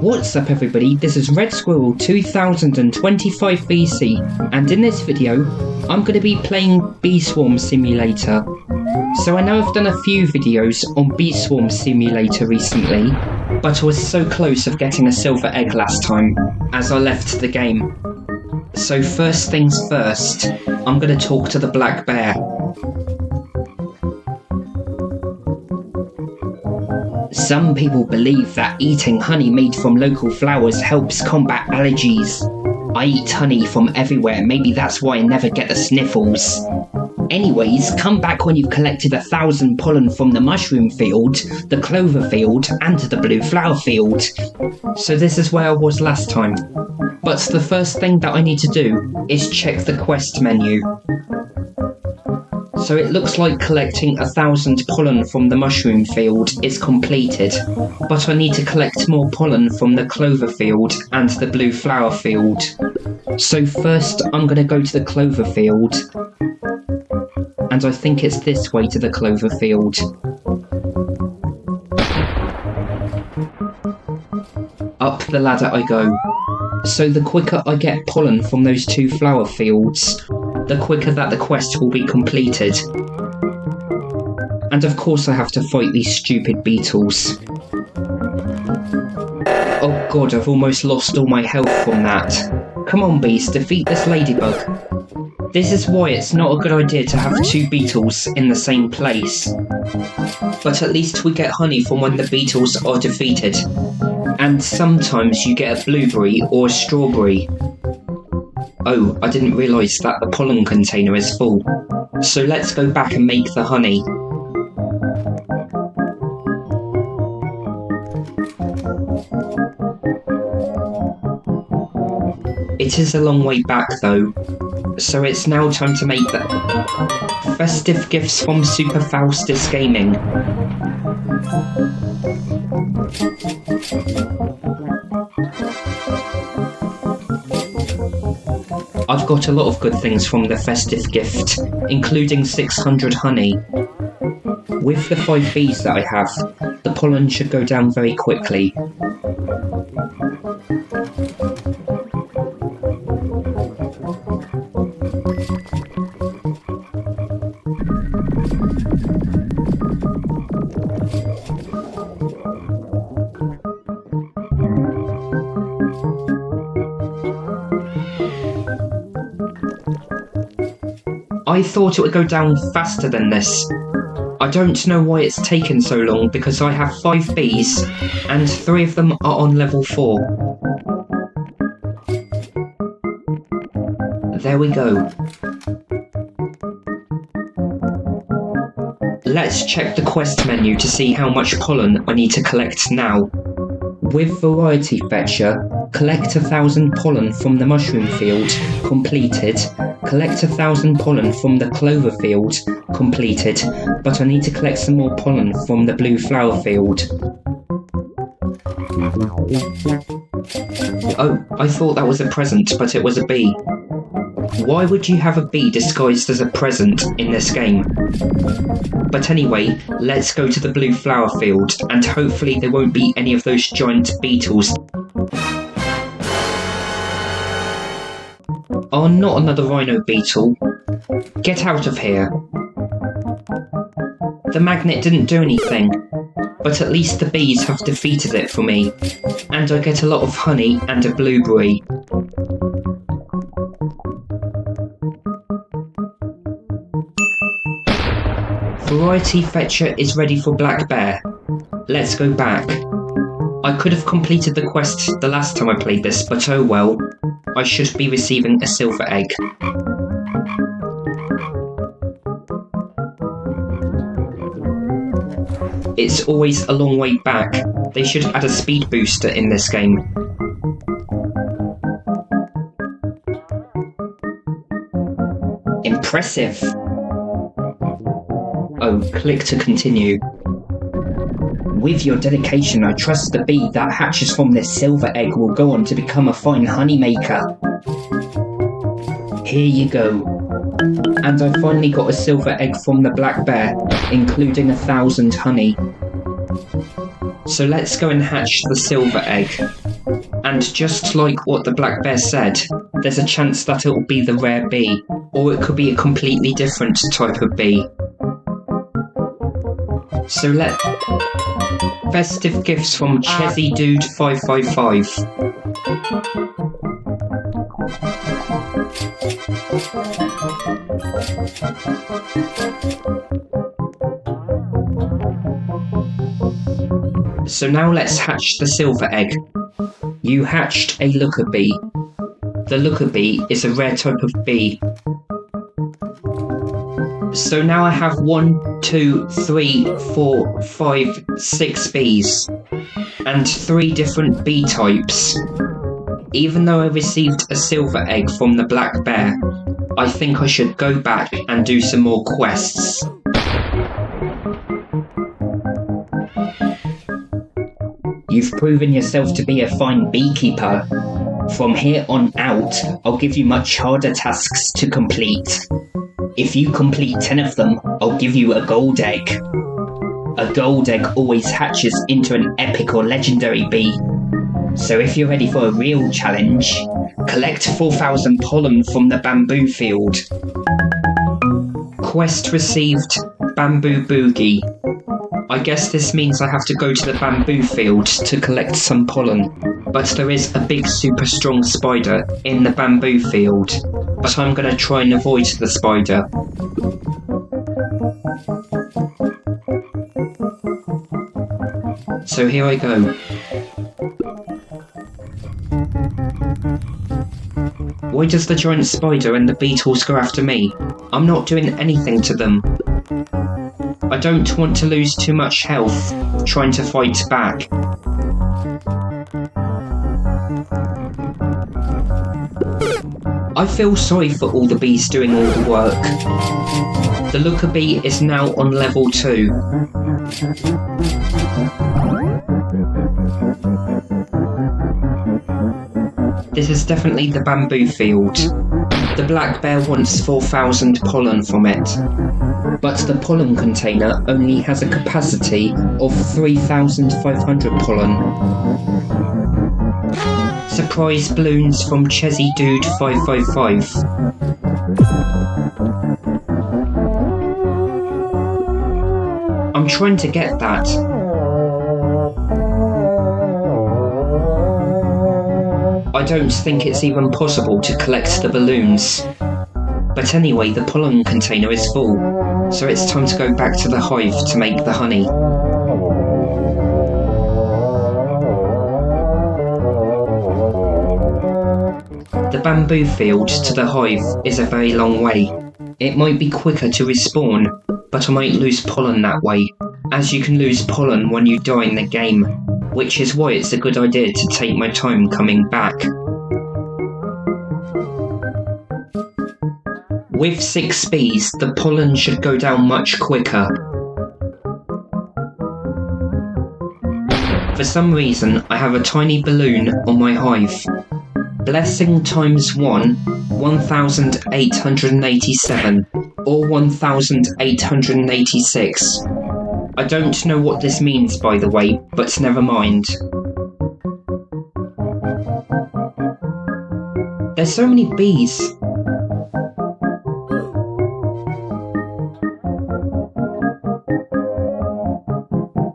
What's up everybody, this is Red Squirrel 2025 BC, and in this video, I'm going to be playing Bee Swarm Simulator. So I know I've done a few videos on Bee Swarm Simulator recently, but I was so close of getting a silver egg last time, as I left the game. So first things first, I'm going to talk to the black bear. Some people believe that eating honey made from local flowers helps combat allergies. I eat honey from everywhere, maybe that's why I never get the sniffles. Anyways, come back when you've collected 1,000 pollen from the mushroom field, the clover field, and the blue flower field. So this is where I was last time. But the first thing that I need to do is check the quest menu. So it looks like collecting 1,000 pollen from the mushroom field is completed, but I need to collect more pollen from the clover field and the blue flower field. So first I'm going to go to the clover field, and I think it's this way to the clover field. Up the ladder I go. So the quicker I get pollen from those two flower fields, the quicker that the quest will be completed. And of course I have to fight these stupid beetles. Oh god, I've almost lost all my health from that. Come on bees, defeat this ladybug. This is why it's not a good idea to have two beetles in the same place. But at least we get honey from when the beetles are defeated. And sometimes you get a blueberry or a strawberry. Oh, I didn't realise that the pollen container is full. So let's go back and make the honey. It is a long way back though, so it's now time to make the festive gifts from Super Faustus Gaming. I've got a lot of good things from the festive gift, including 600 honey. With the 5 bees that I have, the pollen should go down very quickly. I thought it would go down faster than this. I don't know why it's taken so long because I have 5 bees and 3 of them are on level 4. There we go. Let's check the quest menu to see how much pollen I need to collect now. With Variety Fetcher, collect 1,000 pollen from the mushroom field, completed. Collect 1,000 pollen from the clover field, completed, but I need to collect some more pollen from the blue flower field. Oh, I thought that was a present, but it was a bee. Why would you have a bee disguised as a present in this game? But anyway, let's go to the blue flower field, and hopefully there won't be any of those giant beetles. Oh, not another rhino beetle. Get out of here. The magnet didn't do anything, but at least the bees have defeated it for me, and I get a lot of honey and a blueberry. Variety Fetcher is ready for Black Bear. Let's go back. I could have completed the quest the last time I played this, but oh well. I should be receiving a silver egg. It's always a long way back. They should add a speed booster in this game. Impressive! Oh, click to continue. With your dedication, I trust the bee that hatches from this silver egg will go on to become a fine honey maker. Here you go. And I finally got a silver egg from the black bear, including 1,000 honey. So let's go and hatch the silver egg. And just like what the black bear said, there's a chance that it'll be the rare bee, or it could be a completely different type of bee. So festive gifts from Chezzy Dude 555. So now let's hatch the silver egg. You hatched a looker bee. The looker bee is a rare type of bee. So now I have 1, 2, 3, 4, 5, 6 bees. And 3 different bee types. Even though I received a silver egg from the black bear, I think I should go back and do some more quests. You've proven yourself to be a fine beekeeper. From here on out, I'll give you much harder tasks to complete. If you complete 10 of them, I'll give you a gold egg. A gold egg always hatches into an epic or legendary bee. So if you're ready for a real challenge, collect 4,000 pollen from the bamboo field. Quest received, Bamboo Boogie. I guess this means I have to go to the bamboo field to collect some pollen, but there is a big super strong spider in the bamboo field, but I'm gonna try and avoid the spider. So here I go. Why does the giant spider and the beetles go after me? I'm not doing anything to them. I don't want to lose too much health trying to fight back. I feel sorry for all the bees doing all the work. The looker bee is now on level 2. This is definitely the bamboo field. The black bear wants 4,000 pollen from it, but the pollen container only has a capacity of 3,500 pollen. Surprise balloons from Chezzy Dude 555. I'm trying to get that. I don't think it's even possible to collect the balloons. But anyway, the pollen container is full, so it's time to go back to the hive to make the honey. The bamboo field to the hive is a very long way. It might be quicker to respawn, but I might lose pollen that way, as you can lose pollen when you die in the game, which is why it's a good idea to take my time coming back. With 6 bees, the pollen should go down much quicker. For some reason, I have a tiny balloon on my hive. Blessing times 1, 1,887, or 1,886. I don't know what this means, by the way, but never mind. There's so many bees.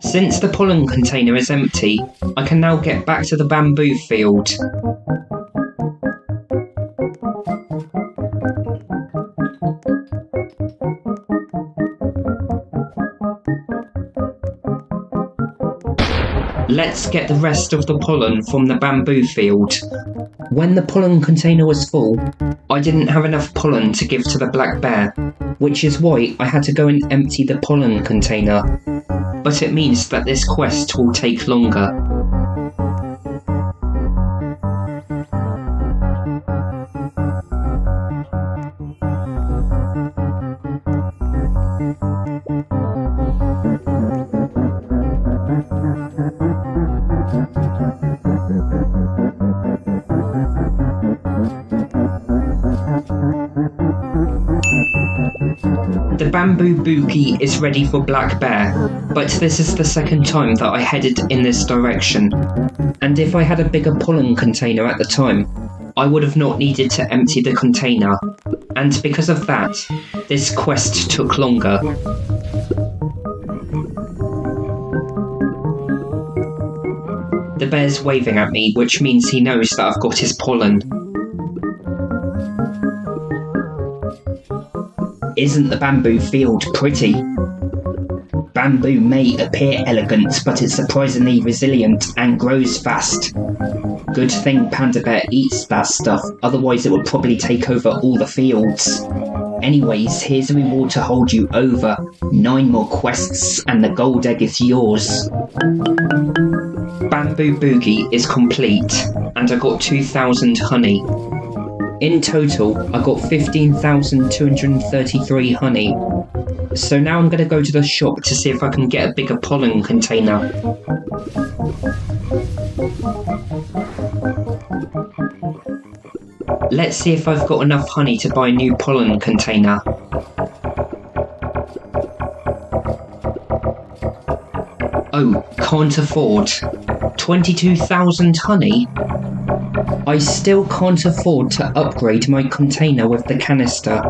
Since the pollen container is empty, I can now get back to the bamboo field. Let's get the rest of the pollen from the bamboo field. When the pollen container was full, I didn't have enough pollen to give to the black bear, which is why I had to go and empty the pollen container. But it means that this quest will take longer. The bamboo boogie is ready for Black Bear, but this is the second time that I headed in this direction. And if I had a bigger pollen container at the time, I would have not needed to empty the container. And because of that, this quest took longer. The bear's waving at me, which means he knows that I've got his pollen. Isn't the bamboo field pretty? Bamboo may appear elegant, but it's surprisingly resilient and grows fast. Good thing Panda Bear eats that stuff, otherwise it would probably take over all the fields. Anyways, here's a reward to hold you over. 9 more quests and the gold egg is yours. Bamboo Boogie is complete, and I got 2,000 honey. In total, I got 15,233 honey. So now I'm going to go to the shop to see if I can get a bigger pollen container. Let's see if I've got enough honey to buy a new pollen container. Oh, can't afford. 22,000 honey? I still can't afford to upgrade my container with the canister.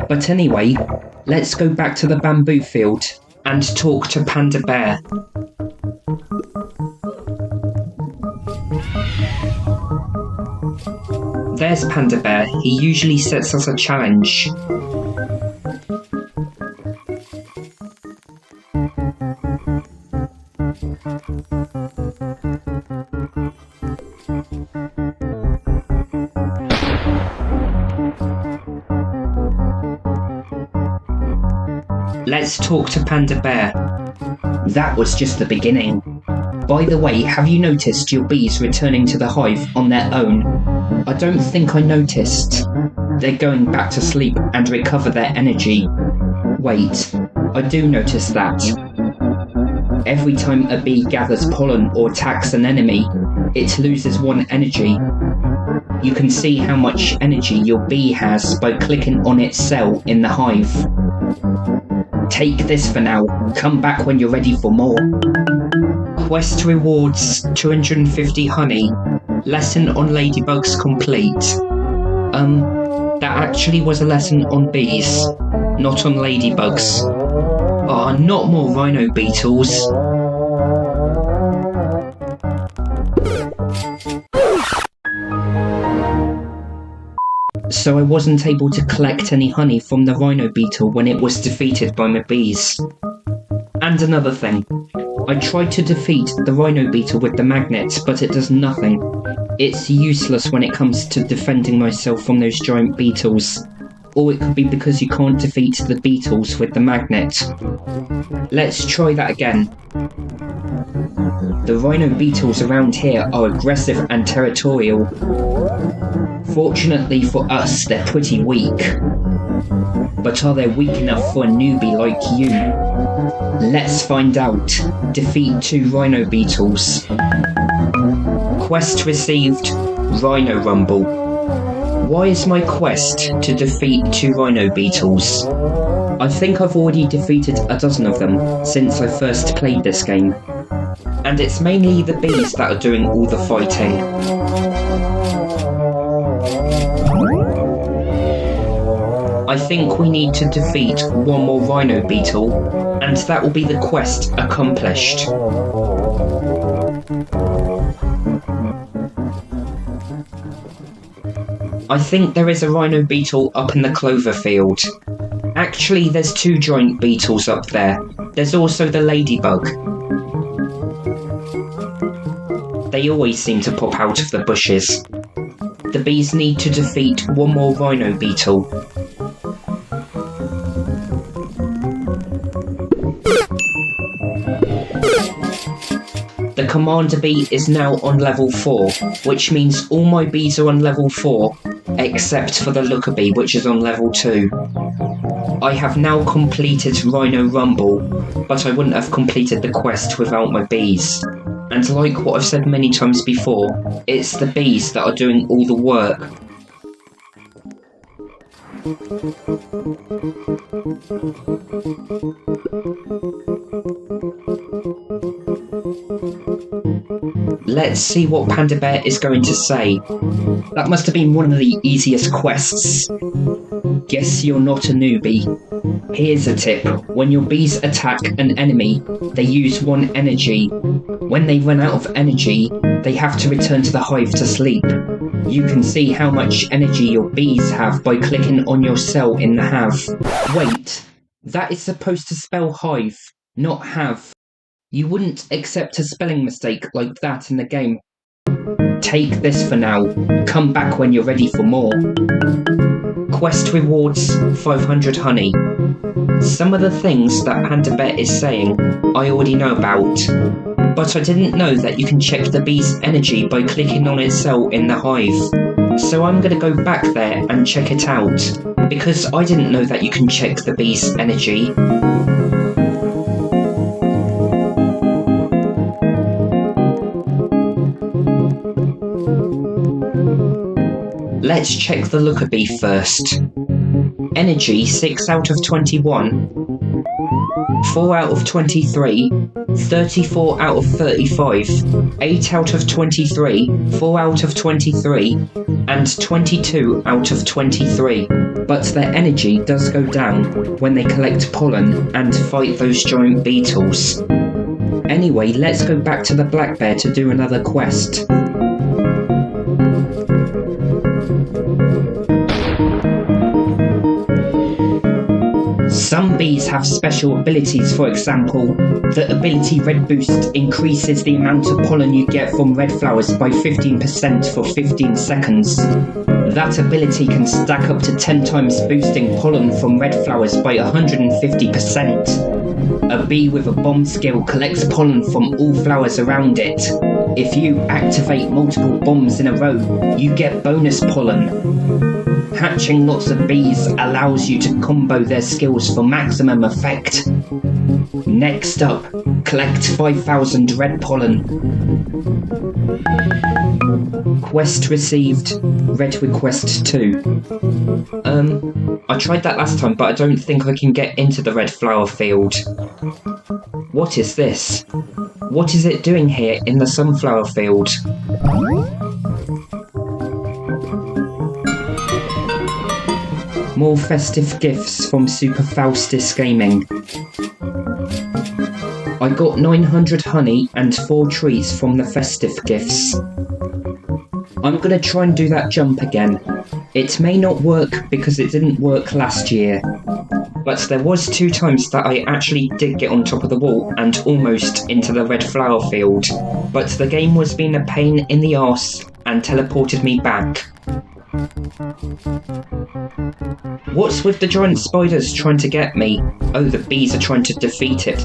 But anyway, let's go back to the bamboo field and talk to Panda Bear. There's Panda Bear. He usually sets us a challenge. Let's talk to Panda Bear. That was just the beginning. By the way, have you noticed your bees returning to the hive on their own? I don't think I noticed. They're going back to sleep and recover their energy. Wait, I do notice that. Every time a bee gathers pollen or attacks an enemy, it loses 1 energy. You can see how much energy your bee has by clicking on its cell in the hive. Take this for now. Come back when you're ready for more. Quest rewards 250 honey. Lesson on ladybugs complete. That actually was a lesson on bees, not on ladybugs. Ah, not more rhino beetles. So I wasn't able to collect any honey from the rhino beetle when it was defeated by my bees. And another thing, I tried to defeat the rhino beetle with the magnet, but it does nothing. It's useless when it comes to defending myself from those giant beetles. Or it could be because you can't defeat the beetles with the magnet. Let's try that again. The rhino beetles around here are aggressive and territorial. Fortunately for us, they're pretty weak. But are they weak enough for a newbie like you? Let's find out. Defeat 2 rhino beetles. Quest received, Rhino Rumble. Why is my quest to defeat 2 rhino beetles? I think I've already defeated a dozen of them since I first played this game. And it's mainly the bees that are doing all the fighting. I think we need to defeat 1 more rhino beetle, and that will be the quest accomplished. I think there is a rhino beetle up in the clover field. Actually, there's 2 giant beetles up there. There's also the ladybug. They always seem to pop out of the bushes. The bees need to defeat 1 more rhino beetle. The commander bee is now on level 4, which means all my bees are on level 4, except for the looker bee, which is on level 2. I have now completed Rhino Rumble, but I wouldn't have completed the quest without my bees. And like what I've said many times before, it's the bees that are doing all the work. Let's see what Panda Bear is going to say. That must have been one of the easiest quests. Guess you're not a newbie. Here's a tip. When your bees attack an enemy, they use 1 energy. When they run out of energy, they have to return to the hive to sleep. You can see how much energy your bees have by clicking on your cell in the have. Wait, that is supposed to spell hive, not have. You wouldn't accept a spelling mistake like that in the game. Take this for now. Come back when you're ready for more. Quest rewards 500 honey. Some of the things that Panda Bear is saying I already know about, but I didn't know that you can check the bee's energy by clicking on its cell in the hive. So I'm going to go back there and check it out, because I didn't know that you can check the bee's energy. Let's check the looker bee first. Energy 6 out of 21, 4 out of 23, 34 out of 35, 8 out of 23, 4 out of 23, and 22 out of 23. But their energy does go down when they collect pollen and fight those giant beetles. Anyway, let's go back to the black bear to do another quest. Some bees have special abilities. For example, the ability Red Boost increases the amount of pollen you get from red flowers by 15% for 15 seconds. That ability can stack up to 10 times, boosting pollen from red flowers by 150%. A bee with a bomb skill collects pollen from all flowers around it. If you activate multiple bombs in a row, you get bonus pollen. Hatching lots of bees allows you to combo their skills for maximum effect. Next up, collect 5,000 red pollen. Quest received, red request 2. I tried that last time, but I don't think I can get into the red flower field. What is this? What is it doing here in the sunflower field? More festive gifts from Super Faustus Gaming. I got 900 honey and 4 treats from the festive gifts. I'm gonna try and do that jump again. It may not work because it didn't work last year, but there was 2 times that I actually did get on top of the wall and almost into the red flower field, but the game was being a pain in the arse and teleported me back. What's with the giant spiders trying to get me? Oh, the bees are trying to defeat it.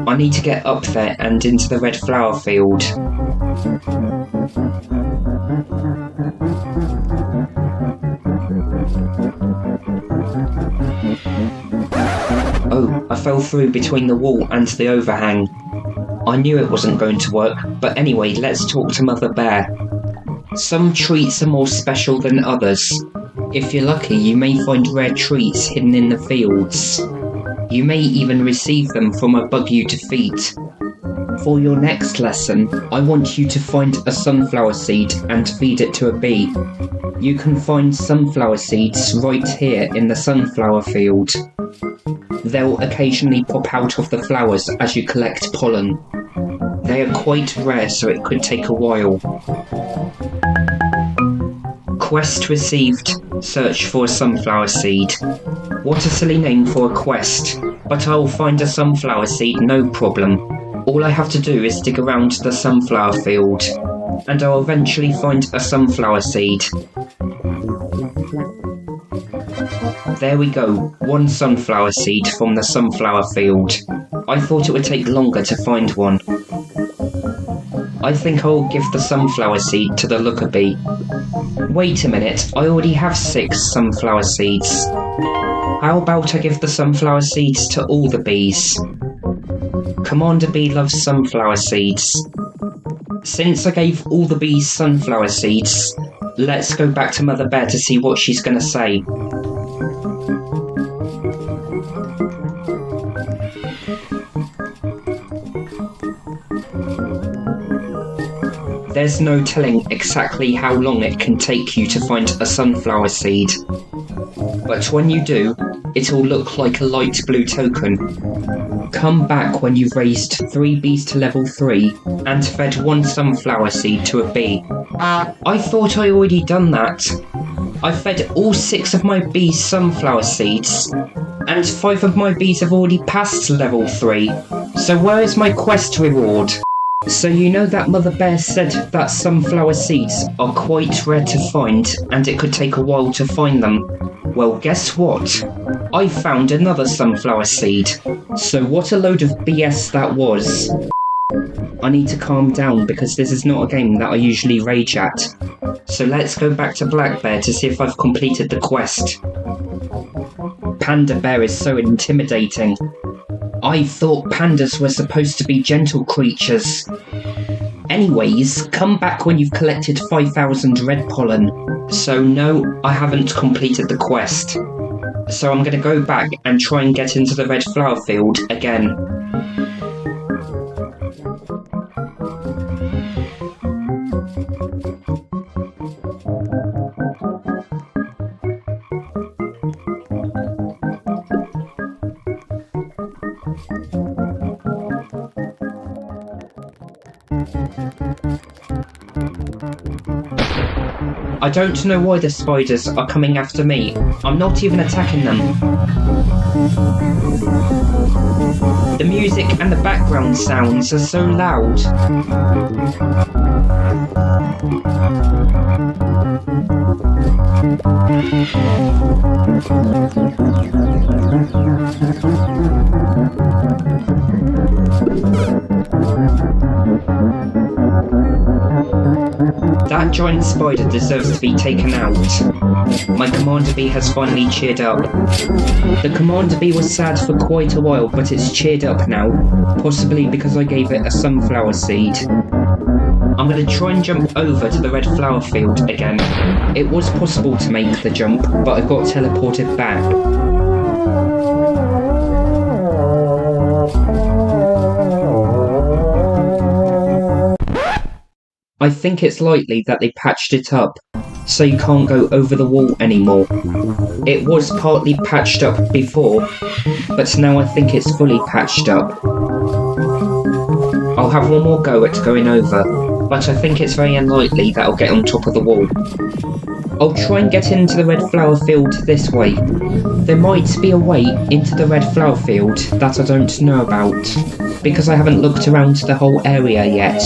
I need to get up there and into the red flower field. Oh, I fell through between the wall and the overhang. I knew it wasn't going to work, but anyway, let's talk to Mother Bear. Some treats are more special than others. If you're lucky, you may find rare treats hidden in the fields. You may even receive them from a bug you defeat. For your next lesson, I want you to find a sunflower seed and feed it to a bee. You can find sunflower seeds right here in the sunflower field. They'll occasionally pop out of the flowers as you collect pollen. They are quite rare, so it could take a while. Quest received, search for a sunflower seed. What a silly name for a quest, but I'll find a sunflower seed no problem. All I have to do is dig around the sunflower field, and I'll eventually find a sunflower seed. There we go, 1 sunflower seed from the sunflower field. I thought it would take longer to find one. I think I'll give the sunflower seed to the looker bee. Wait a minute, I already have 6 sunflower seeds. How about I give the sunflower seeds to all the bees? Commander Bee loves sunflower seeds. Since I gave all the bees sunflower seeds, let's go back to Mother Bear to see what she's gonna say. There's no telling exactly how long it can take you to find a sunflower seed. But when you do, it'll look like a light blue token. Come back when you've raised 3 bees to level 3 and fed 1 sunflower seed to a bee. I thought I already done that. I fed all 6 of my bees sunflower seeds, and 5 of my bees have already passed level 3. So where is my quest reward? So you know that Mother Bear said that sunflower seeds are quite rare to find and it could take a while to find them. Well, guess what? I found another sunflower seed. So what a load of BS that was. I need to calm down because this is not a game that I usually rage at. So let's go back to Black Bear to see if I've completed the quest. Panda Bear is so intimidating. I thought pandas were supposed to be gentle creatures. Anyways, come back when you've collected 5,000 red pollen. So no, I haven't completed the quest. So I'm gonna go back and try and get into the red flower field again. I don't know why the spiders are coming after me. I'm not even attacking them. The music and the background sounds are so loud. That giant spider deserves to be taken out. My Commander Bee has finally cheered up. The Commander Bee was sad for quite a while, but it's cheered up now, possibly because I gave it a sunflower seed. I'm going to try and jump over to the red flower field again. It was possible to make the jump, but I got teleported back. I think it's likely that they patched it up, so you can't go over the wall anymore. It was partly patched up before, but now I think it's fully patched up. I'll have one more go at going over, but I think it's very unlikely that I'll get on top of the wall. I'll try and get into the red flower field this way. There might be a way into the red flower field that I don't know about, because I haven't looked around the whole area yet.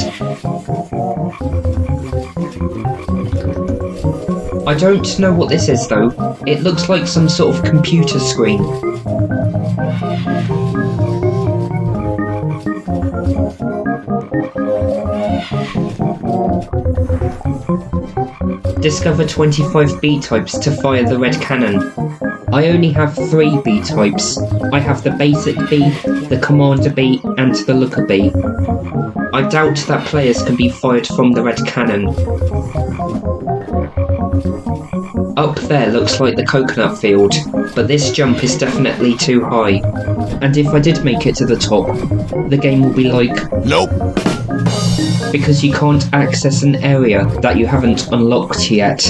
I don't know what this is though. It looks like some sort of computer screen. Discover 25 bee types to fire the red cannon. I only have 3 bee types. I have the basic bee, the commander bee, and the looker bee. I doubt that players can be fired from the red cannon. Up there looks like the coconut field, but this jump is definitely too high. And if I did make it to the top, the game will be like, nope. Because you can't access an area that you haven't unlocked yet.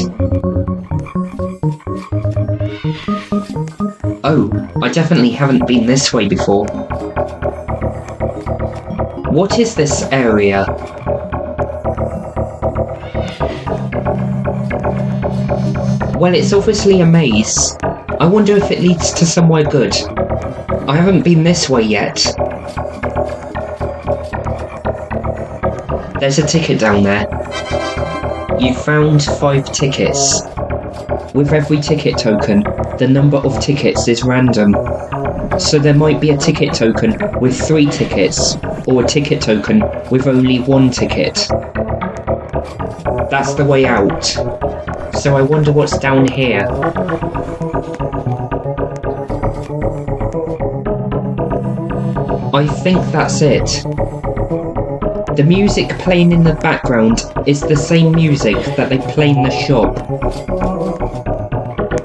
Oh, I definitely haven't been this way before. What is this area? Well, it's obviously a maze. I wonder if it leads to somewhere good. I haven't been this way yet. There's a ticket down there. You found 5 tickets. With every ticket token, the number of tickets is random. So there might be a ticket token with 3 tickets, or a ticket token with only 1 ticket. That's the way out. So I wonder what's down here. I think that's it. The music playing in the background is the same music that they play in the shop.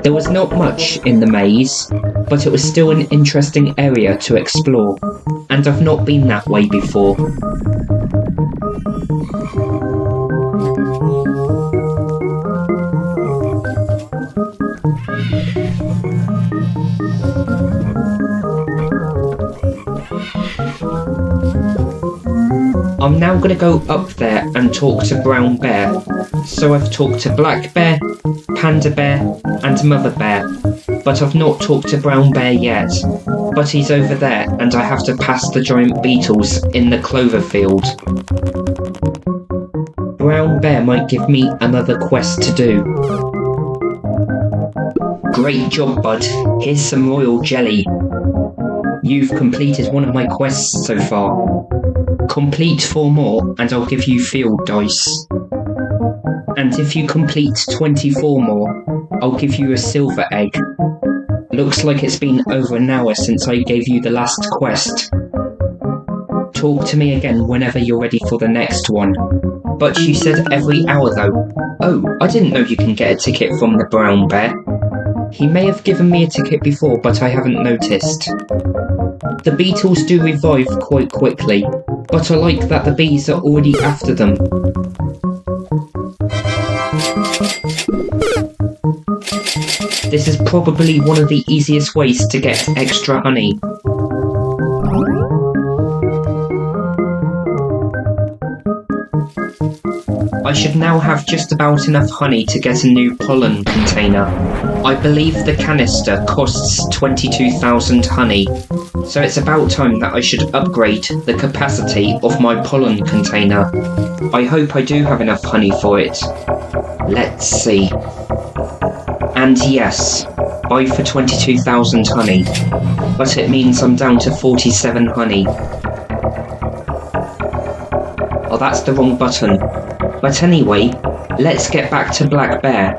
There was not much in the maze, but it was still an interesting area to explore, and I've not been that way before. I'm now going to go up there and talk to Brown Bear. So I've talked to Black Bear, Panda Bear and Mother Bear, but I've not talked to Brown Bear yet. But he's over there and I have to pass the giant beetles in the clover field. Brown Bear might give me another quest to do. Great job, bud. Here's some royal jelly. You've completed one of my quests so far. Complete 4 more and I'll give you field dice. And if you complete 24 more, I'll give you a silver egg. Looks like it's been over an hour since I gave you the last quest. Talk to me again whenever you're ready for the next one. But you said every hour though. Oh, I didn't know you can get a ticket from the Brown Bear. He may have given me a ticket before, but I haven't noticed. The beetles do revive quite quickly, but I like that the bees are already after them. This is probably one of the easiest ways to get extra honey. I should now have just about enough honey to get a new pollen container. I believe the canister costs 22,000 honey, so it's about time that I should upgrade the capacity of my pollen container. I hope I do have enough honey for it. Let's see. And yes, buy for 22,000 honey, but it means I'm down to 47 honey. Oh, that's the wrong button. But anyway, let's get back to Black Bear.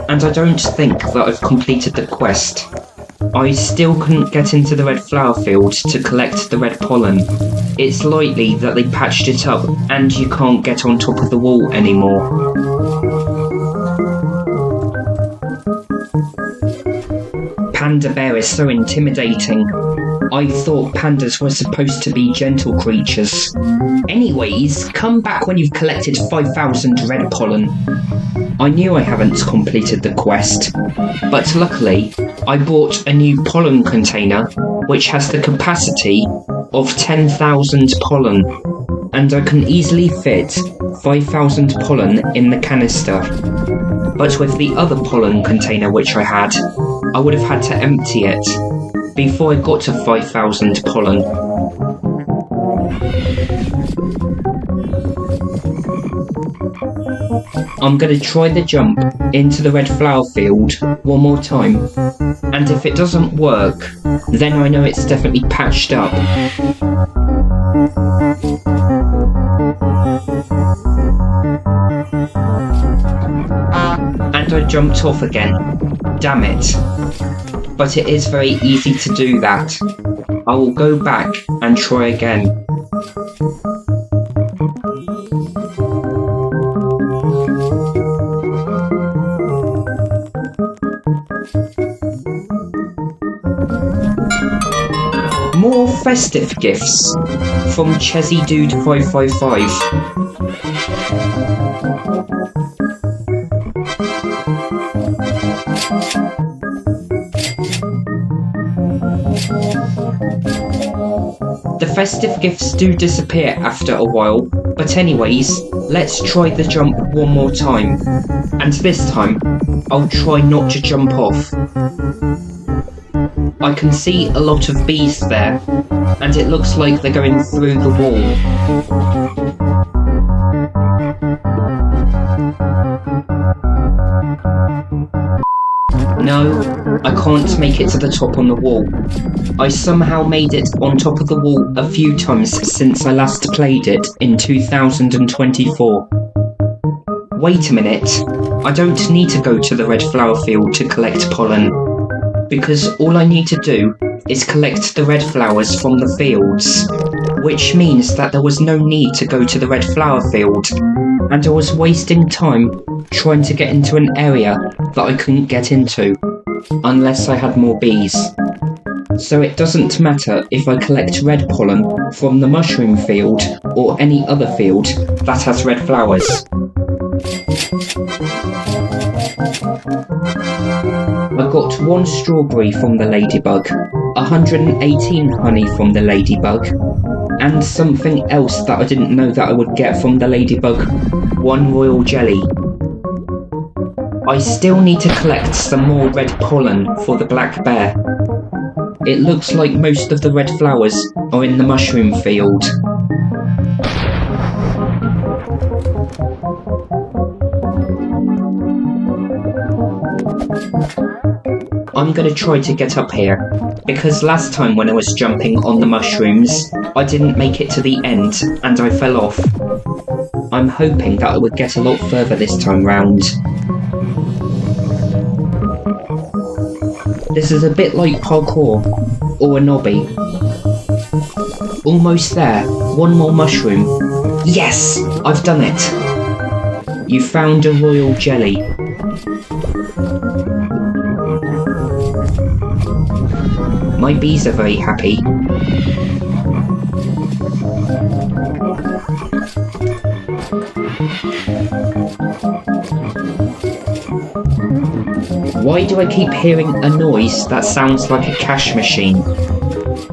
And I don't think that I've completed the quest. I still couldn't get into the red flower field to collect the red pollen. It's likely that they patched it up and you can't get on top of the wall anymore. Panda Bear is so intimidating. I thought pandas were supposed to be gentle creatures. Anyways, come back when you've collected 5,000 red pollen. I knew I haven't completed the quest, but luckily I bought a new pollen container which has the capacity of 10,000 pollen, and I can easily fit 5,000 pollen in the canister. But with the other pollen container which I had, I would have had to empty it before I got to 5,000 pollen. I'm going to try the jump into the red flower field one more time, and if it doesn't work, then I know it's definitely patched up. And I jumped off again. Damn it. But it is very easy to do that. I will go back and try again. More festive gifts from Chezzy Dude 555. The festive gifts do disappear after a while, but anyways, let's try the jump one more time. And this time, I'll try not to jump off. I can see a lot of bees there, and it looks like they're going through the wall. No, I can't make it to the top on the wall. I somehow made it on top of the wall a few times since I last played it in 2024. Wait a minute, I don't need to go to the red flower field to collect pollen, because all I need to do is collect the red flowers from the fields, which means that there was no need to go to the red flower field, and I was wasting time trying to get into an area that I couldn't get into, unless I had more bees. So it doesn't matter if I collect red pollen from the mushroom field or any other field that has red flowers. I got 1 strawberry from the ladybug, 118 honey from the ladybug, and something else that I didn't know that I would get from the ladybug, 1 royal jelly. I still need to collect some more red pollen for the black bear. It looks like most of the red flowers are in the mushroom field. I'm gonna try to get up here, because last time when I was jumping on the mushrooms, I didn't make it to the end and I fell off. I'm hoping that I would get a lot further this time round. This is a bit like parkour, or a knobby. Almost there, 1 more mushroom. Yes! I've done it! You found a royal jelly. My bees are very happy. Why do I keep hearing a noise that sounds like a cash machine?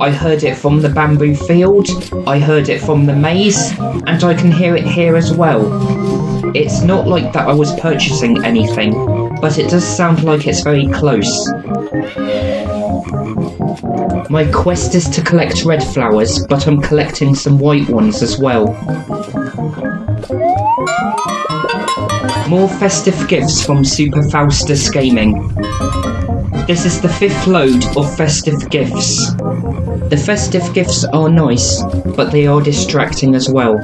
I heard it from the bamboo field, I heard it from the maze, and I can hear it here as well. It's not like that I was purchasing anything, but it does sound like it's very close. My quest is to collect red flowers, but I'm collecting some white ones as well. More festive gifts from Super Faustus Gaming. This is the 5th load of festive gifts. The festive gifts are nice, but they are distracting as well.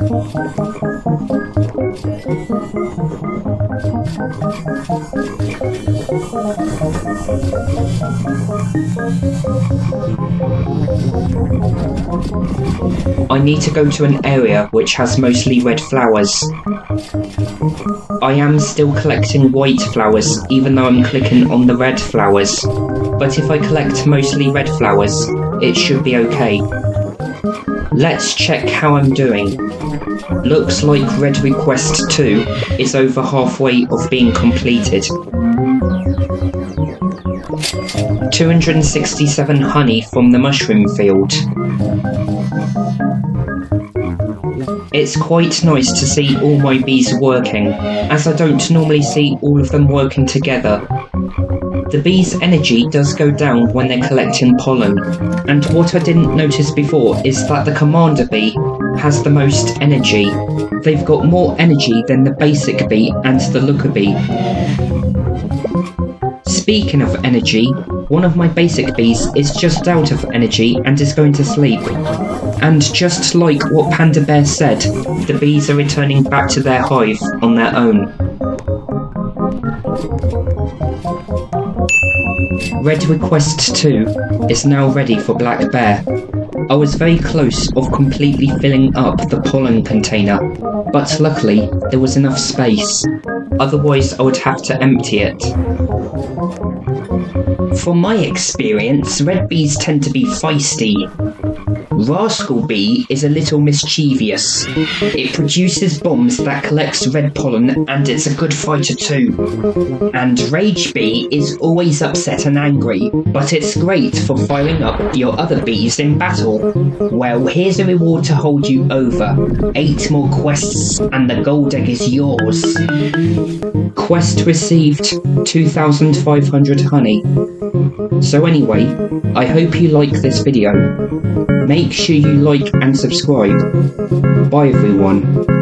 I need to go to an area which has mostly red flowers. I am still collecting white flowers even though I'm clicking on the red flowers, but if I collect mostly red flowers, it should be okay. Let's check how I'm doing. Looks like Red Request 2 is over halfway of being completed. 267 honey from the mushroom field. It's quite nice to see all my bees working, as I don't normally see all of them working together. The bees' energy does go down when they're collecting pollen, and what I didn't notice before is that the commander bee has the most energy. They've got more energy than the basic bee and the looker bee. Speaking of energy, one of my basic bees is just out of energy and is going to sleep. And just like what Panda Bear said, the bees are returning back to their hive on their own. Red Request 2 is now ready for Black Bear. I was very close of completely filling up the pollen container, but luckily there was enough space, otherwise I would have to empty it. From my experience, red bees tend to be feisty. Rascal Bee is a little mischievous. It produces bombs that collects red pollen and it's a good fighter too. And Rage Bee is always upset and angry, but it's great for firing up your other bees in battle. Well, here's a reward to hold you over. 8 more quests and the gold egg is yours. Quest received 2,500 honey. So anyway, I hope you like this video. Make sure you like and subscribe. Bye everyone.